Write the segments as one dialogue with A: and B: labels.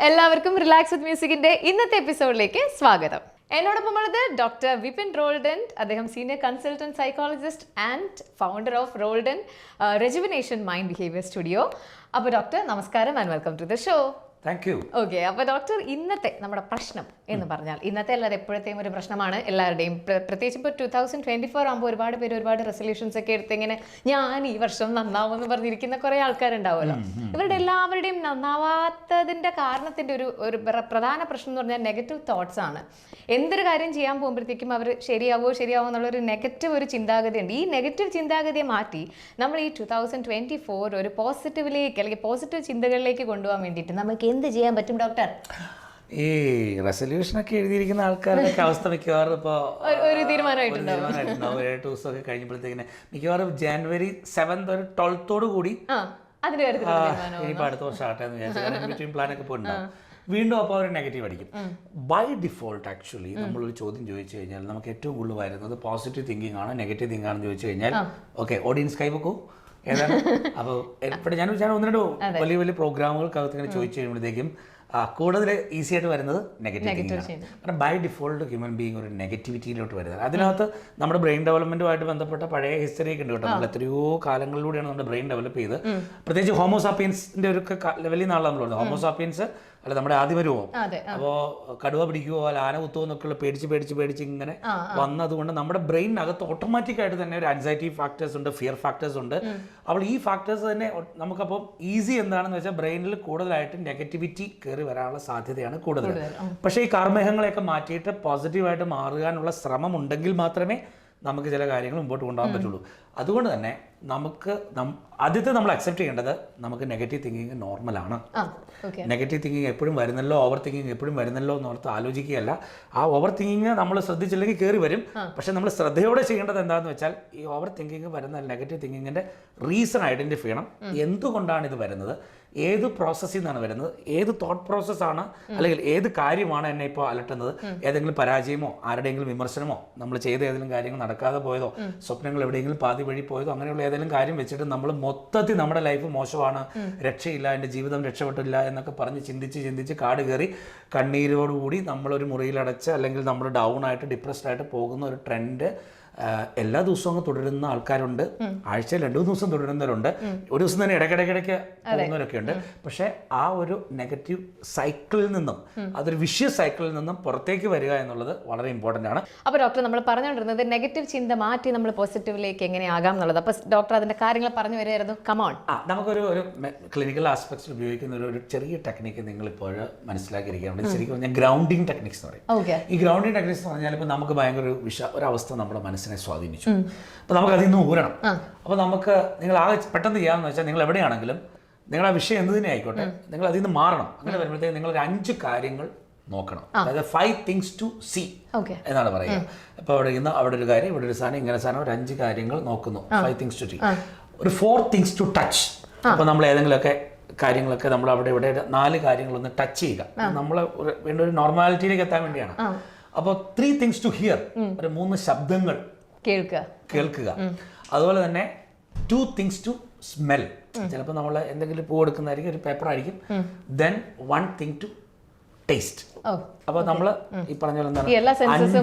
A: എല്ലാവർക്കും റിലാക്സ് വിത്ത് മ്യൂസിക്കിന്റെ ഇന്നത്തെ എപ്പിസോഡിലേക്ക് സ്വാഗതം. എന്നോടൊപ്പം ഉള്ളത് ഡോക്ടർ വിപിൻ റോൾഡൻ. അദ്ദേഹം senior consultant psychologist and founder of Roldan rejuvenation mind behaviour studio. അപ്പോൾ ഡോക്ടർ നമസ്കാരം and welcome to the show.
B: Thank you.
A: Okay, അപ്പോൾ ഡോക്ടർ ഇന്നത്തെ നമ്മുടെ പ്രശ്നം എന്ന് പറഞ്ഞാൽ ഇന്നത്തെ അല്ലാതെ എപ്പോഴത്തെയും ഒരു പ്രശ്നമാണ് എല്ലാവരുടെയും. പ്രത്യേകിച്ച് ഇപ്പോൾ 2024 ആകുമ്പോൾ ഒരുപാട് പേര് ഒരുപാട് റെസൊല്യൂഷൻസ് ഒക്കെ എടുത്ത് ഇങ്ങനെ ഞാൻ ഈ വർഷം നന്നാവും എന്ന് പറഞ്ഞിരിക്കുന്ന കുറേ ആൾക്കാരുണ്ടാവുമല്ലോ. ഇവരുടെ എല്ലാവരുടെയും നന്നാവാത്തതിൻ്റെ കാരണത്തിൻ്റെ ഒരു പ്രധാന പ്രശ്നം എന്ന് പറഞ്ഞാൽ നെഗറ്റീവ് തോട്ട്സ് ആണ്. എന്തൊരു കാര്യം ചെയ്യാൻ പോകുമ്പോഴത്തേക്കും അവർ ശരിയാവോ എന്നുള്ളൊരു നെഗറ്റീവ് ഒരു ചിന്താഗതിയുണ്ട്. ഈ നെഗറ്റീവ് ചിന്താഗതിയെ മാറ്റി നമ്മൾ ഈ 2024 ഒരു പോസിറ്റീവിലേക്ക് അല്ലെങ്കിൽ പോസിറ്റീവ് ചിന്തകളിലേക്ക് കൊണ്ടുപോകാൻ വേണ്ടിയിട്ട് നമുക്ക് എന്ത് ചെയ്യാൻ പറ്റും ഡോക്ടർ?
B: ഈ റെസൊല്യൂഷനൊക്കെ എഴുതിയിരിക്കുന്ന ആൾക്കാരുടെ അവസ്ഥ മിക്കവാറും ഇപ്പോൾ
A: ഒരു തീരുമാനമായിട്ടുണ്ടാവും.
B: 7 ദിവസമൊക്കെ കഴിഞ്ഞപ്പോഴത്തേക്കിന് മിക്കവാറും January 7th ഒരു 12th കൂടി ഇനിയിപ്പോൾ അടുത്ത വർഷം ആട്ടെ എന്ന് വിചാരിച്ചു ബിറ്റ്വീൻ പ്ലാനൊക്കെ പോയിട്ടുണ്ടാവും. വീണ്ടും അപ്പോൾ അവർ നെഗറ്റീവ് അടിക്കും. ബൈ ഡിഫോൾട്ട് ആക്ച്വലി നമ്മളൊരു ചോദ്യം ചോദിച്ചു കഴിഞ്ഞാൽ നമുക്ക് ഏറ്റവും കൂടുതൽ വരുന്നത് പോസിറ്റീവ് തിങ്കിങ് ആണ് നെഗറ്റീവ് തിങ്കിങ് ആണെന്ന് ചോദിച്ചു കഴിഞ്ഞാൽ ഓക്കെ ഓഡിയൻസ് കൈവെക്കൂ ഏതാണ്. അപ്പോൾ എപ്പോഴും ഞാൻ ഒന്ന് രണ്ട് വലിയ വലിയ പ്രോഗ്രാമുകൾക്കകത്ത് ഇങ്ങനെ ചോദിച്ചു കഴിയുമ്പോഴത്തേക്കും കൂടുതൽ ഈസി ആയിട്ട് വരുന്നത് നെഗറ്റീവ്. കാരണം ബൈ ഡിഫോൾട്ട് ഹ്യൂമൻ ബീങ് ഒരു നെഗറ്റിവിറ്റിയിലോട്ട് വരുന്നത്. അതിനകത്ത് നമ്മുടെ ബ്രെയിൻ ഡെവലപ്മെന്റുമായിട്ട് ബന്ധപ്പെട്ട പഴയ ഹിസ്റ്ററി ഒക്കെ ഉണ്ട് കേട്ടോ. നമ്മൾ എത്രയോ കാലങ്ങളിലൂടെയാണ് നമ്മുടെ ബ്രെയിൻ ഡെവലപ്പ് ചെയ്ത്, പ്രത്യേകിച്ച് ഹോമോസാപ്പിയൻസിന്റെ ഒരു വലിയ നാളെ നമ്മൾ പറഞ്ഞു. ഹോമോസാപ്പിയൻസ് അല്ല നമ്മുടെ ആദിമരൂപം. അപ്പോൾ കടുവ പിടിക്കുവോ അല്ല ആന കുത്തുവോ എന്നൊക്കെയുള്ള പേടിച്ച് ഇങ്ങനെ വന്നതുകൊണ്ട് നമ്മുടെ ബ്രെയിനകത്ത് ഓട്ടോമാറ്റിക് ആയിട്ട് തന്നെ ഒരു ആൻസൈറ്റി ഫാക്ടേഴ്സ് ഉണ്ട്, ഫിയർ ഫാക്ടേഴ്സ് ഉണ്ട്. അപ്പോൾ ഈ ഫാക്ടേഴ്സ് തന്നെ നമുക്കപ്പോൾ ഈസി എന്താണെന്ന് വെച്ചാൽ ബ്രെയിനിൽ കൂടുതലായിട്ട് നെഗറ്റിവിറ്റി കയറി വരാനുള്ള സാധ്യതയാണ് കൂടുതൽ. പക്ഷേ ഈ കാർമേഹങ്ങളെയൊക്കെ മാറ്റിയിട്ട് പോസിറ്റീവായിട്ട് മാറാനുള്ള ശ്രമം ഉണ്ടെങ്കിൽ മാത്രമേ നമുക്ക് ചില കാര്യങ്ങൾ മുമ്പോട്ട് കൊണ്ടുപോകാൻ പറ്റുള്ളൂ. അതുകൊണ്ട് തന്നെ നമുക്ക് ആദ്യത്തെ നമ്മൾ അക്സെപ്റ്റ് ചെയ്യേണ്ടത് നമുക്ക് നെഗറ്റീവ് തിങ്കിങ് നോർമലാണ്. നെഗറ്റീവ് തിങ്കിങ് എപ്പോഴും വരുന്നല്ലോ, ഓവർ തിങ്കിങ് എപ്പോഴും വരുന്നല്ലോ എന്നോർത്ത് ആലോചിക്കുകയല്ല. ആ ഓവർ തിങ്കിങ് നമ്മൾ ശ്രദ്ധിച്ചില്ലെങ്കിൽ കയറി വരും. പക്ഷെ നമ്മൾ ശ്രദ്ധയോടെ ചെയ്യേണ്ടത് എന്താണെന്ന് വെച്ചാൽ ഈ ഓവർ തിങ്കിങ് വരുന്ന നെഗറ്റീവ് തിങ്കിങ്ങിൻ്റെ റീസൺ ഐഡൻറ്റിഫൈ ചെയ്യണം. എന്തുകൊണ്ടാണ് ഇത് വരുന്നത്, ഏത് പ്രോസസ്സിൽ നിന്നാണ് വരുന്നത്, ഏത് തോട്ട് പ്രോസസ്സാണ് അല്ലെങ്കിൽ ഏത് കാര്യമാണ് എന്നെ ഇപ്പോൾ അലട്ടുന്നത്. ഏതെങ്കിലും പരാജയമോ ആരുടെയെങ്കിലും വിമർശനമോ നമ്മൾ ചെയ്ത ഏതെങ്കിലും കാര്യങ്ങൾ നടക്കാതെ പോയതോ സ്വപ്നങ്ങൾ എവിടെയെങ്കിലും പാതി വഴി പോയതോ അങ്ങനെയുള്ള ഏതെങ്കിലും കാര്യം വെച്ചിട്ട് നമ്മൾ മൊത്തത്തിൽ നമ്മുടെ ലൈഫ് മോശമാണ്, രക്ഷയില്ല, എൻ്റെ ജീവിതം രക്ഷപ്പെട്ടില്ല എന്നൊക്കെ പറഞ്ഞ് ചിന്തിച്ച് കാട് കയറി കണ്ണീരോടുകൂടി നമ്മളൊരു മുറിയിലടച്ച് അല്ലെങ്കിൽ നമ്മൾ ഡൗൺ ആയിട്ട് ഡിപ്രസ്ഡ് ആയിട്ട് പോകുന്ന ഒരു ട്രെൻഡ് എല്ലാ ദിവസവും അങ്ങ് തുടരുന്ന ആൾക്കാരുണ്ട്. ആഴ്ചയിൽ 2 ദിവസം തുടരുന്നവരുണ്ട്. ഒരു ദിവസം തന്നെ ഇടയ്ക്കിടയ്ക്ക് പോകുന്നവരൊക്കെ ഉണ്ട്. പക്ഷേ ആ ഒരു നെഗറ്റീവ് സൈക്കിളിൽ നിന്നും അതൊരു വിഷ്യസ് സൈക്കിളിൽ നിന്നും പുറത്തേക്ക് വരിക എന്നുള്ളത് വളരെ ഇമ്പോർട്ടൻ്റ് ആണ്.
A: അപ്പോൾ ഡോക്ടർ നമ്മൾ പറഞ്ഞുകൊണ്ടിരുന്നത് നെഗറ്റീവ് ചിന്ത മാറ്റി നമ്മൾ പോസിറ്റീവിലേക്ക് എങ്ങനെയാകാം എന്നുള്ളത്. അപ്പോൾ ഡോക്ടർ അതിൻ്റെ കാര്യങ്ങൾ പറഞ്ഞു വരികയായിരുന്നു. കമോൺ.
B: നമുക്കൊരു ക്ലിനിക്കൽ ആസ്പെക്ട്സിൽ ഉപയോഗിക്കുന്ന ഒരു ചെറിയ ടെക്നിക്ക് നിങ്ങളിപ്പോൾ മനസ്സിലാക്കിയിരിക്കുകയാണ്. ശരിക്കും പറഞ്ഞാൽ ഗ്രൗണ്ടിങ് ടെക്നിക്സ് എന്ന് പറയും. ഈ ഗ്രൗണ്ടിങ് ടെക്നിക്സ് എന്ന് പറഞ്ഞാൽ ഇപ്പോൾ നമുക്ക് ഭയങ്കര ഒരവസ്ഥ നമ്മുടെ മനസ്സിനെ സ്വാധീനിച്ചു. അപ്പോൾ നമുക്ക് അതിൽ നിന്ന് ഊരണം. അപ്പോൾ നമുക്ക് നിങ്ങൾ ആകെ പെട്ടെന്ന് ചെയ്യാമെന്ന് വെച്ചാൽ നിങ്ങൾ എവിടെയാണെങ്കിലും നിങ്ങൾ ആ വിഷയം എന്ത് തന്നെ ആയിക്കോട്ടെ നിങ്ങൾ അതിൽ നിന്ന് മാറണം. അങ്ങനെ വരുമ്പോഴത്തേക്ക് നിങ്ങൾ ഒരു 5 കാര്യങ്ങൾ നോക്കണം. അതായത് 5 things to see എന്നാണ് പറയുക. അപ്പോൾ അവിടെ ഒരു കാര്യം, ഇവിടെ ഒരു സാധനം, ഇങ്ങനെ സാധനം, ഒരു 5 കാര്യങ്ങൾ നോക്കുന്നു. 5 things to see. ഒരു 4 things to touch. അപ്പോൾ നമ്മൾ ഏതെങ്കിലുമൊക്കെ കാര്യങ്ങളൊക്കെ നമ്മൾ അവിടെ ഇവിടെ 4 കാര്യങ്ങളൊന്ന് ടച്ച് ചെയ്യുക. നമ്മൾ വേണ്ട ഒരു നോർമാലിറ്റിയിലേക്ക് എത്താൻ വേണ്ടിയാണ്. അപ്പോൾ 3 things to hear. ഒരു 3 ശബ്ദങ്ങൾ കേൾക്കുക. അതുപോലെ തന്നെ 2 things to smell. ചിലപ്പോൾ നമ്മൾ എന്തെങ്കിലും പൂ എടുക്കുന്നതായിരിക്കും, ഒരു പേപ്പർ ആയിരിക്കും. Then 1 thing to taste. അപ്പോൾ നമ്മൾ ഈ പറഞ്ഞ പോലെ എന്താണ്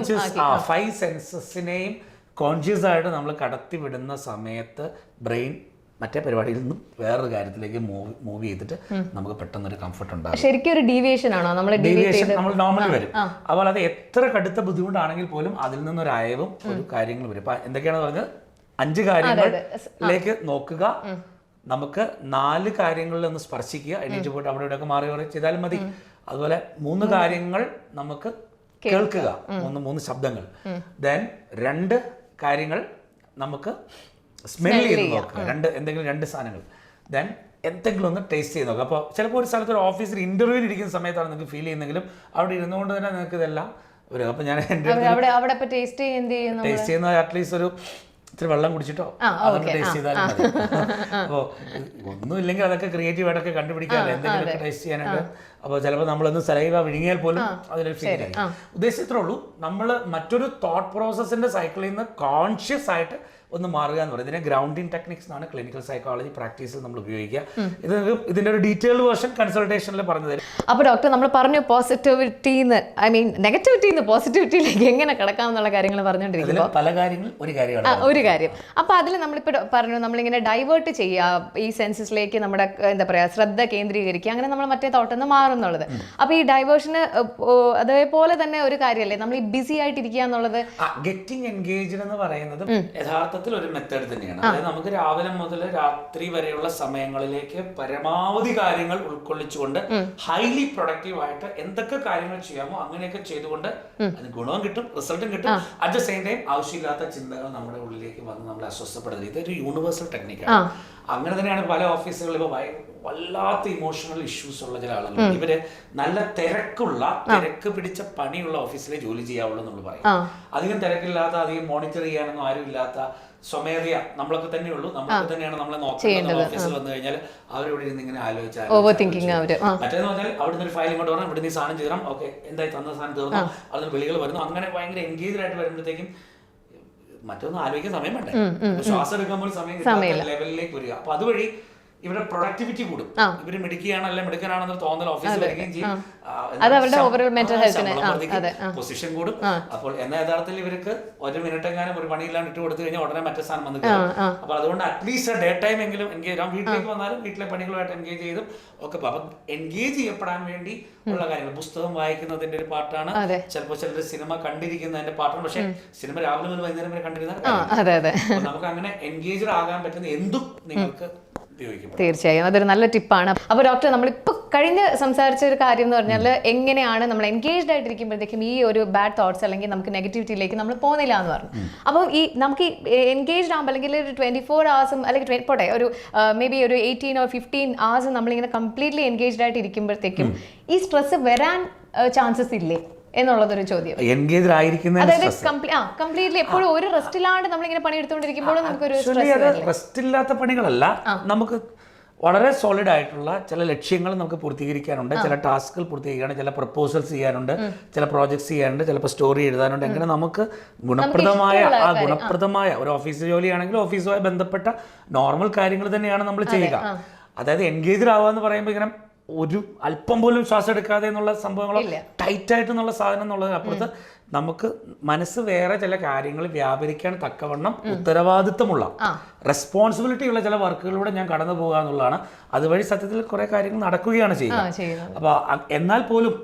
B: 5 സെൻസസിനെയും കോൺഷ്യസ് ആയിട്ട് നമ്മൾ കടത്തി വിടുന്ന സമയത്ത് ബ്രെയിൻ മറ്റേ പരിപാടിയിൽ നിന്നും വേറൊരു കാര്യത്തിലേക്ക് മൂവ് ചെയ്തിട്ട് നമുക്ക് പെട്ടെന്നൊരു കംഫർട്ട് ഉണ്ടാകും.
A: ശരിക്കും ഒരു ഡീവിയേഷൻ ആണോ?
B: ഡീവിയേഷൻ നമ്മൾ നോർമലി വരും. അപ്പോൾ അത് എത്ര കടുത്ത ബുദ്ധിമുട്ടാണെങ്കിൽ പോലും അതിൽ നിന്നൊരു അയവും ഒരു കാര്യങ്ങൾ വരും. അപ്പം എന്തൊക്കെയാണ് പറഞ്ഞത്? 5 കാര്യങ്ങളിലേക്ക് നോക്കുക. നമുക്ക് 4 കാര്യങ്ങളിൽ ഒന്ന് സ്പർശിക്കുക. എണീറ്റ് പോയിട്ട് അവിടെ ഇവിടെയൊക്കെ മാറി ചെയ്താലും മതി. അതുപോലെ 3 കാര്യങ്ങൾ നമുക്ക് കേൾക്കുക, 3 ശബ്ദങ്ങൾ. ദെൻ 2 കാര്യങ്ങൾ നമുക്ക് സ്മെൽ ചെയ്ത് നോക്കുക, എന്തെങ്കിലും 2 സാധനങ്ങൾ. ദെൻ എന്തെങ്കിലും ഒന്ന് ടേസ്റ്റ് ചെയ്ത് നോക്കുക. അപ്പോൾ ചിലപ്പോൾ ഒരു സ്ഥലത്ത് ഒരു ഓഫീസിൽ ഇന്റർവ്യൂവിൽ ഇരിക്കുന്ന സമയത്താണ് നിങ്ങൾക്ക് ഫീൽ ചെയ്യുന്നെങ്കിലും അവിടെ ഇരുന്നുകൊണ്ട് തന്നെ നിങ്ങൾക്ക് ഇതെല്ലാം വരും. അപ്പോൾ ഞാൻ
A: ടേസ്റ്റ്
B: ചെയ്യുന്നത് അറ്റ്ലീസ്റ്റ് ഒരു ഇത്തിരി വെള്ളം കുടിച്ചിട്ടോ അതൊക്കെ ടേസ്റ്റ് ചെയ്താലും മതി. അപ്പോൾ ഒന്നുമില്ലെങ്കിൽ അതൊക്കെ ക്രിയേറ്റീവായിട്ടൊക്കെ കണ്ടുപിടിക്കാമല്ലോ എന്തെങ്കിലുമൊക്കെ ടേസ്റ്റ് ചെയ്യാനായിട്ട്. അപ്പോൾ ചിലപ്പോൾ നമ്മളൊന്ന് സലൈവ വിഴുങ്ങിയാൽ പോലും അതിനൊരു ഫീൽ ആയിരിക്കും. ഉദ്ദേശിച്ചത്രേ ഉള്ളൂ, നമ്മൾ മറ്റൊരു തോട്ട് പ്രോസസ്സിൻ്റെ സൈക്കിളിൽ നിന്ന് കോൺഷ്യസ് ആയിട്ട് ഒന്ന് മാറുക എന്ന് പറയുന്നത്. ഇതിനെ ഗ്രൗണ്ടിങ് ടെക്നിക്സ് എന്നാണ് ക്ലിനിക്കൽ സൈക്കോളജി പ്രാക്ടീസിൽ നമ്മൾ ഉപയോഗിക്കുക. ഇതിൻ്റെ ഒരു ഡീറ്റെയിൽഡ് വേർഷൻ കൺസൾട്ടേഷനിൽ പറഞ്ഞു തരും.
A: അപ്പോൾ ഡോക്ടർ നമ്മൾ പറഞ്ഞു പോസിറ്റിവിറ്റിന്ന്, ഐ മീൻ നെഗറ്റിവിറ്റിന്ന് പോസിറ്റിവിറ്റിയിലേക്ക് എങ്ങനെ കിടക്കാം എന്നുള്ള കാര്യങ്ങൾ പറഞ്ഞുകൊണ്ടിരിക്കുമ്പോൾ
B: പല കാര്യങ്ങൾ ഒരു കാര്യം.
A: അപ്പോൾ അതിൽ നമ്മളിപ്പോൾ പറഞ്ഞു നമ്മളിങ്ങനെ ഡൈവേർട്ട് ചെയ്യുക, ഈ സെൻസസിലേക്ക് നമ്മുടെ എന്താ പറയുക ശ്രദ്ധ കേന്ദ്രീകരിക്കുക, അങ്ങനെ നമ്മൾ മറ്റേ തോട്ടന്ന് മാറും എന്നുള്ളത്. അപ്പോൾ ഈ ഡൈവേർഷന് അതേപോലെ തന്നെ ഒരു കാര്യമല്ലേ നമ്മൾ ഈ ബിസി ആയിട്ടിരിക്കുക എന്നുള്ളത്.
B: ഗെറ്റിംഗ് എൻഗേജ്ഡ് എന്ന് പറയുന്നത് യഥാർത്ഥത്തിൽ ഒരു മെത്തേഡ് തന്നെയാണ്. അതായത് നമുക്ക് രാവിലെ മുതൽ രാത്രി വരെയുള്ള സമയങ്ങളിലേക്ക് പരമാവധി കാര്യങ്ങൾ ഉൾക്കൊള്ളിച്ചുകൊണ്ട് ഹൈലി പ്രൊഡക്റ്റീവ് ആയിട്ട് എന്തൊക്കെ കാര്യങ്ങൾ ചെയ്യാമോ അങ്ങനെയൊക്കെ ചെയ്തുകൊണ്ട് അതിന് ഗുണവും കിട്ടും, റിസൾട്ടും കിട്ടും. അറ്റ് ദ സെയിം ടൈം ആവശ്യമില്ലാത്ത ചിന്തകൾ നമ്മുടെ ഉള്ളിലേക്ക് വന്ന് നമ്മളെ അസ്വസ്ഥപ്പെടുന്നത്. ഇതൊരു യൂണിവേഴ്സൽ ടെക്നിക്കാണ്. അങ്ങനെ തന്നെയാണ് പല ഓഫീസുകളിൽ ഇപ്പോൾ വല്ലാത്ത ഇമോഷണൽ ഇഷ്യൂസ് ഉള്ള ചില ആളുകൾ. ഇവര് നല്ല തിരക്ക് പിടിച്ച പണിയുള്ള ഓഫീസിലെ ജോലി ചെയ്യാവുള്ളൂ നമ്മൾ പറയും. അധികം തിരക്കില്ലാത്ത, അധികം മോണിറ്റർ ചെയ്യാനൊന്നും ആരും ഇല്ലാത്ത, സ്വമേധയാ നമ്മളൊക്കെ തന്നെയുള്ളൂ, നമ്മളൊക്കെ തന്നെയാണ് നമ്മളെ നോക്കുന്നത്. ഓഫീസിൽ വന്നു കഴിഞ്ഞാൽ അവരിവിടെ ഇരുന്ന് ഇങ്ങനെ ആലോചിച്ചാൽ മറ്റേന്ന് പറഞ്ഞാൽ അവിടുന്ന് ഒരു ഫയൽ ഇങ്ങോട്ട് പറഞ്ഞാൽ ഇവിടുന്ന് ഈ സാധനം ചെയ്യണം, ഓക്കെ എന്തായി തന്ന സാധനം തീർന്നു, അതിന് വിളികൾ വരുന്നു. അങ്ങനെ ഭയങ്കര എൻഗേജ്ഡ് ആയിട്ട് വരുമ്പോഴത്തേക്കും മറ്റൊന്നും ആലോചിക്കാൻ സമയം വേണ്ടേ, ശ്വാസം എടുക്കാൻ പോലും സമയം കിട്ടാത്ത ലെവലിലേക്ക് വരിക. അപ്പൊ അതുവഴി ഇവിടെ പ്രൊഡക്ടിവിറ്റി കൂടും. ഇവര് മിടുക്കിയാണോ അല്ലെ മിടുക്കനാണെന്ന് തോന്നൽ ഓഫീസിൽ വരികയും ചെയ്യും. പൊസിഷൻ കൂടും. അപ്പോൾ എന്നാൽ യഥാർത്ഥത്തിൽ ഇവർക്ക് ഒരു മിനിറ്റ് എങ്ങാനും ഒരു പണിയില്ലാണ്ട് ഇട്ട് കൊടുത്തു കഴിഞ്ഞാൽ ഉടനെ മറ്റേ സാധനം വന്നിട്ട്. അപ്പൊ അതുകൊണ്ട് അറ്റ്ലീസ്റ്റ് ഡേ ടൈം എങ്കിലും എൻഗേജ് ആവും. വീട്ടിലേക്ക് വന്നാലും വീട്ടിലെ പണികളുമായിട്ട് എൻഗേജ് ചെയ്തും ഒക്കെ. അപ്പൊ എൻഗേജ് ചെയ്യപ്പെടാൻ വേണ്ടി ഉള്ള കാര്യങ്ങൾ, പുസ്തകം വായിക്കുന്നതിന്റെ ഒരു പാർട്ടാണ്, ചിലപ്പോൾ ചിലർ സിനിമ കണ്ടിരിക്കുന്നതിന്റെ പാർട്ടാണ്. പക്ഷെ സിനിമ രാവിലെ മുതൽ വൈകുന്നേരം വരെ കണ്ടിരുന്ന നമുക്ക് അങ്ങനെ എൻഗേജ്ഡ് ആകാൻ പറ്റുന്ന എന്തും നിങ്ങൾക്ക്
A: തീർച്ചയായും അതൊരു നല്ല ടിപ്പാണ്. അപ്പോൾ ഡോക്ടർ നമ്മളിപ്പോൾ കഴിഞ്ഞ് സംസാരിച്ച ഒരു കാര്യം എന്ന് പറഞ്ഞാൽ എങ്ങനെയാണ് നമ്മൾ എൻഗേജ്ഡ് ആയിട്ടിരിക്കുമ്പോഴത്തേക്കും ഈ ഒരു ബാഡ് തോട്ട്സ് അല്ലെങ്കിൽ നമുക്ക് നെഗറ്റിവിറ്റിയിലേക്ക് നമ്മൾ പോകുന്നില്ല എന്ന് പറഞ്ഞു. അപ്പം ഈ നമുക്ക് ഈ എൻഗേജ്ഡ് ആകുമ്പോൾ അല്ലെങ്കിൽ ഒരു 24 hours അല്ലെങ്കിൽ പോട്ടെ ഒരു മേ ബി ഒരു 18 or 15 hours നമ്മളിങ്ങനെ കംപ്ലീറ്റ്ലി എൻഗേജ്ഡ് ആയിട്ട് ഇരിക്കുമ്പോഴത്തേക്കും ഈ സ്ട്രെസ് വരാൻ ചാൻസസ് ഇല്ലേ എന്നുള്ളതൊരു ചോദ്യം.
B: എൻഗേജ്ഡ് ആയിരിക്കുന്ന
A: കംപ്ലീറ്റ്ലി എപ്പോഴും ഒരു റെസ്റ്റിലാണ്ട് നമ്മളിങ്ങനെ പണിയെടുത്തുകൊണ്ടിരിക്കുമ്പോൾ നമുക്കൊരു
B: റെസ്റ്റ് ഇല്ലാത്ത പണികളല്ല, നമുക്ക് വളരെ സോളിഡ് ആയിട്ടുള്ള ചില ലക്ഷ്യങ്ങൾ നമുക്ക് പൂർത്തീകരിക്കാനുണ്ട്, ചില ടാസ്കുകൾ പൂർത്തീകരിക്കാനുണ്ട്, ചില പ്രപ്പോസൽസ് ചെയ്യാനുണ്ട്, ചില പ്രോജക്ട്സ് ചെയ്യാനുണ്ട്, ചിലപ്പോൾ സ്റ്റോറി എഴുതാനുണ്ട്. അങ്ങനെ നമുക്ക് ഗുണപ്രദമായ ഒരു ഓഫീസ് ജോലിയാണെങ്കിൽ ഓഫീസുമായി ബന്ധപ്പെട്ട നോർമൽ കാര്യങ്ങൾ തന്നെയാണ് നമ്മൾ ചെയ്യുക. അതായത് എൻഗേജ്ഡ് ആവുക എന്ന് പറയുമ്പോൾ ഇങ്ങനെ ഒരു അല്പം പോലും ശ്വാസം എടുക്കാതെ എന്നുള്ള സംഭവങ്ങൾ, ടൈറ്റായിട്ടെന്നുള്ള സാധനം എന്നുള്ളതിനപ്പുറത്ത് നമുക്ക് മനസ്സ് വേറെ ചില കാര്യങ്ങൾ വ്യാപരിക്കാൻ തക്കവണ്ണം ഉത്തരവാദിത്വമുള്ള റെസ്പോൺസിബിലിറ്റി ഉള്ള ചില വർക്കുകളിലൂടെ ഞാൻ കടന്നു പോകുക എന്നുള്ളതാണ്. അതുവഴി സത്യത്തിൽ കുറെ കാര്യങ്ങൾ നടക്കുകയാണ് ചെയ്യുക. അപ്പോൾ എന്നാൽ പോലും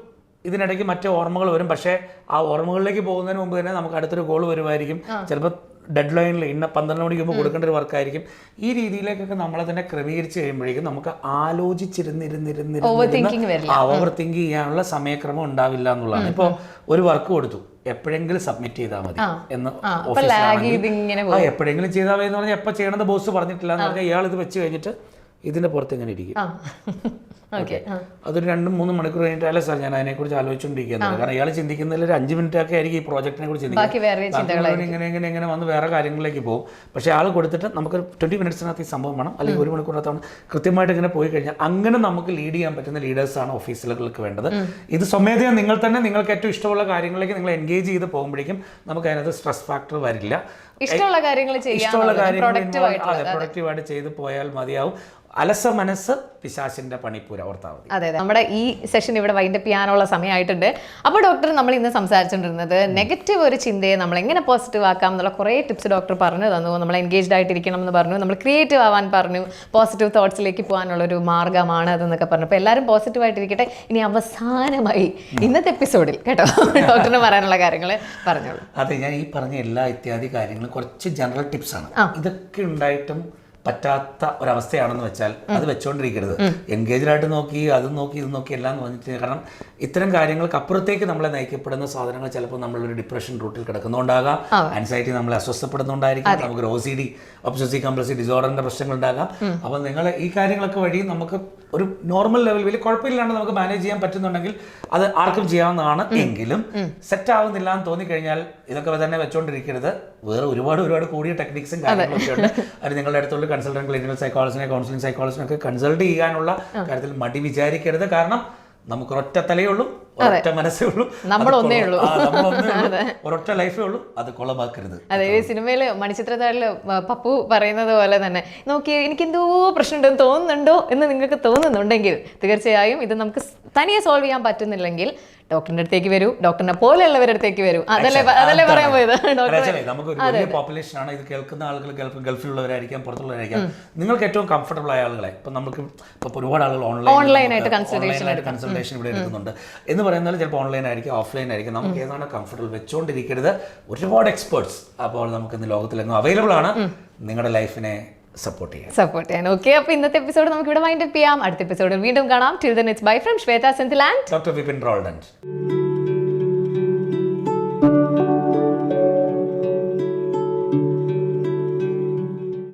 B: ഇതിനിടയ്ക്ക് മറ്റു ഓർമ്മകൾ വരും. പക്ഷേ ആ ഓർമ്മകളിലേക്ക് പോകുന്നതിന് മുമ്പ് തന്നെ നമുക്ക് അടുത്തൊരു ഗോൾ വരുമായിരിക്കും. ചിലപ്പോൾ ഡെഡ് ലൈനിൽ ഇന്ന 12 മണിക്ക് മുമ്പ് കൊടുക്കേണ്ട ഒരു വർക്കായിരിക്കും. ഈ രീതിയിലേക്കൊക്കെ നമ്മളെ തന്നെ ക്രമീകരിച്ച് കഴിയുമ്പോഴേക്കും നമുക്ക് ഓവർ തിങ്ക് ചെയ്യാനുള്ള സമയക്രമം ഉണ്ടാവില്ല എന്നുള്ളതാണ്. ഇപ്പോൾ ഒരു വർക്ക് കൊടുത്തു, എപ്പോഴെങ്കിലും സബ്മിറ്റ് ചെയ്താൽ മതി എന്ന് എപ്പോഴെങ്കിലും ചെയ്താൽ മതി എന്ന് പറഞ്ഞാൽ എപ്പോൾ ചെയ്യണമെന്ന് ബോസ് പറഞ്ഞിട്ടില്ല എന്ന് പറഞ്ഞാൽ ഇയാൾ ഇത് വെച്ച് കഴിഞ്ഞിട്ട് ഇതിന്റെ പുറത്ത് എങ്ങനെ ഇരിക്കും. അതൊരു 2-3 മണിക്കൂർ കഴിഞ്ഞിട്ട് അല്ല സാർ ഞാൻ അതിനെക്കുറിച്ച് ആലോചിച്ചുകൊണ്ടിരിക്കുന്നത്. കാരണം ഇയാൾ ചിന്തിക്കുന്നതിൽ ഒരു 5 മിനിറ്റ് ഒക്കെ ആയിരിക്കും ഈ പ്രോജക്റ്റിനെ കുറിച്ച് ചിന്തിക്കുന്നത്. ഇങ്ങനെ വന്ന് വേറെ കാര്യങ്ങളിലേക്ക് പോകും. പക്ഷേ ആൾ കൊടുത്തിട്ട് നമുക്ക് 20 മിനിറ്റ്സിനകത്ത് ഈ സംഭവം വേണം, അല്ലെങ്കിൽ 1 മണിക്കൂറിനകത്താണ് കൃത്യമായിട്ട് ഇങ്ങനെ പോയി കഴിഞ്ഞാൽ അങ്ങനെ നമുക്ക് ലീഡ് ചെയ്യാൻ പറ്റുന്ന ലീഡേഴ്സാണ് ഓഫീസുകൾക്ക് വേണ്ടത്. ഇത് സ്വമേധയാ നിങ്ങൾ തന്നെ നിങ്ങൾക്ക് ഏറ്റവും ഇഷ്ടമുള്ള കാര്യങ്ങളിലേക്ക് നിങ്ങൾ എൻഗേജ് ചെയ്ത് പോകുമ്പോഴേക്കും നമുക്ക് അതിനകത്ത് സ്ട്രെസ് ഫാക്ടർ വരില്ല.
A: ഇഷ്ടമുള്ള കാര്യങ്ങൾ
B: പ്രൊഡക്റ്റീവായിട്ട് ചെയ്ത് പോയാൽ മതിയാവും. അലസ മനസ്സ് പിശാചിന്റെ പണിപ്പൂര ഓർത്താൽ മതി.
A: അതെ, നമ്മുടെ ഈ സെഷൻ ഇവിടെ വൈൻഡപ്പ് ചെയ്യാനുള്ള സമയമായിട്ടുണ്ട്. അപ്പോൾ ഡോക്ടർ നമ്മൾ ഇന്ന് സംസാരിച്ചുകൊണ്ടിരുന്നത് നെഗറ്റീവ് ഒരു ചിന്തയെ നമ്മൾ എങ്ങനെ പോസിറ്റീവ് ആക്കാം എന്നുള്ള കുറേ ടിപ്സ് ഡോക്ടർ പറഞ്ഞു തന്നു. നമ്മൾ എൻഗേജ്ഡ് ആയിട്ടിരിക്കണം എന്ന് പറഞ്ഞു, നമ്മൾ ക്രിയേറ്റീവ് ആവാൻ പറഞ്ഞു, പോസിറ്റീവ് തോട്ട്സിലേക്ക് പോകാനുള്ളൊരു മാർഗ്ഗമാണ് അതെന്നൊക്കെ പറഞ്ഞു. അപ്പോൾ എല്ലാവരും പോസിറ്റീവ് ആയിട്ടിരിക്കട്ടെ. ഇനി അവസാനമായി ഇന്നത്തെ എപ്പിസോഡിൽ കേട്ടോ ഡോക്ടറിന് പറയാനുള്ള കാര്യങ്ങൾ പറഞ്ഞോളൂ.
B: അതെ, ഞാൻ ഈ പറഞ്ഞ എല്ലാ ഇത്യാദി കാര്യങ്ങളും കുറച്ച് ജനറൽ ടിപ്സാണ്. ഇതൊക്കെ ഉണ്ടായിട്ടും പറ്റാത്ത ഒരവസ്ഥയാണെന്ന് വെച്ചാൽ അത് വെച്ചോണ്ടിരിക്കരുത്. എൻഗേജ്ഡ് ആയിട്ട് നോക്കി അത് നോക്കി ഇത് നോക്കി എല്ലാം വന്നിട്ട്, കാരണം ഇത്തരം കാര്യങ്ങൾക്ക് അപ്പുറത്തേക്ക് നമ്മളെ നയിക്കപ്പെടുന്ന സാധനങ്ങൾ ചിലപ്പോൾ നമ്മളൊരു ഡിപ്രഷൻ റൂട്ടിൽ കിടക്കുന്നുണ്ടാകാം, ആൻസൈറ്റി നമ്മളെ അസ്വസ്ഥപ്പെടുന്നുണ്ടായിരിക്കും, നമുക്ക് OCD ഒബ്സസീവ് കമ്പൾസീവ് ഡിസോർഡറിന്റെ പ്രശ്നങ്ങൾ ഉണ്ടാകാം. അപ്പോൾ നിങ്ങൾ ഈ കാര്യങ്ങളൊക്കെ വഴി നമുക്ക് ഒരു നോർമൽ ലെവൽ വലിയ കുഴപ്പമില്ലാണ്ട് നമുക്ക് മാനേജ് ചെയ്യാൻ പറ്റുന്നുണ്ടെങ്കിൽ അത് ആർക്കും ചെയ്യാവുന്നതാണ്. എങ്കിലും സെറ്റ് ആവുന്നില്ല എന്ന് തോന്നിക്കഴിഞ്ഞാൽ ഇതൊക്കെ തന്നെ വെച്ചോണ്ടിരിക്കരുത്. വേറെ ഒരുപാട് കൂടിയ ടെക്നിക്സും കാര്യങ്ങളൊക്കെ ഉണ്ട്. അത് നിങ്ങളുടെ അടുത്തുള്ള കൺസൾട്ടന്റ് ക്ലിനിക്കൽ സൈക്കോളജിനെ കൗൺസിലിംഗ് സൈക്കോളജിനെ ഒക്കെ കൺസൾട്ട് ചെയ്യാനുള്ള കാര്യത്തിൽ മടി വിചാരിക്കരുത്. കാരണം നമുക്ക് ഒരൊറ്റ തലയേ ഉള്ളൂ, ഒരൊറ്റ മനസ്സേ ഉള്ളൂ,
A: നമ്മളൊന്നേ ഉള്ളൂ.
B: ഒരൊറ്റ ലൈഫേ ഉള്ളൂ, അത് കൊളമാക്കരുത്.
A: അതെ, ഈ സിനിമയിൽ മണിച്ചിത്രത്താഴില് പപ്പു പറയുന്നത് പോലെ തന്നെ നോക്കി എനിക്ക് എന്തോ പ്രശ്നമുണ്ടെന്ന് തോന്നുന്നുണ്ടോ എന്ന് നിങ്ങൾക്ക് തോന്നുന്നുണ്ടെങ്കിൽ തീർച്ചയായും ഇത് നമുക്ക് തനിയെ സോൾവ് ചെയ്യാൻ പറ്റുന്നില്ലെങ്കിൽ ഡോക്ടറിന്റെ അടുത്തേക്ക് വരൂ, ഡോക്ടറിനെ പോലെയുള്ളവരുടെ അടുത്തേക്ക് വരൂ. അതല്ലേ പറയാൻ പോയത്.
B: നമുക്ക് ഒരു വലിയ പോപ്പുലേഷൻ ആണ് ഇത് കേൾക്കുന്ന ആളുകൾ, ഗൾഫിലുള്ളവരായിരിക്കാം, പുറത്തുള്ളവരായിരിക്കാം. നിങ്ങൾക്ക് ഏറ്റവും കംഫർട്ടബിൾ ആയ ആളുകളെ ഇപ്പൊ നമുക്ക് ഇപ്പൊ ഒരുപാട് ആളുകൾ ഓൺലൈനായിട്ട് കൺസൾട്ടേഷൻ ഇവിടെ എടുക്കുന്നുണ്ട് എന്ന് പറയുന്നത് ചിലപ്പോൾ ഓൺലൈൻ ആയിരിക്കും, ഓഫ്ലൈൻ ആയിരിക്കും. നമുക്ക് ഏതാണ് കംഫർട്ടബിൾ വെച്ചുകൊണ്ടിരിക്കരുത്. ഒരുപാട് എക്സ്പേർട്സ് അപ്പോൾ നമുക്ക് ഇന്ന് ലോകത്തിലെങ്ങും അവൈലബിൾ ആണ്. നിങ്ങളുടെ ലൈഫിനെ സപ്പോർട്ട് ചെയ്യാൻ.
A: ഓക്കെ, അപ്പോൾ ഇന്നത്തെ എപ്പിസോഡ് നമുക്ക് ഇവിടെ വൈൻഡ് അപ്പ് ചെയ്യാം. അടുത്ത എപ്പിസോഡിൽ വീണ്ടും കാണാം. Till then it's bye from Shweta Senthil and
B: doctor Vipin Roldan.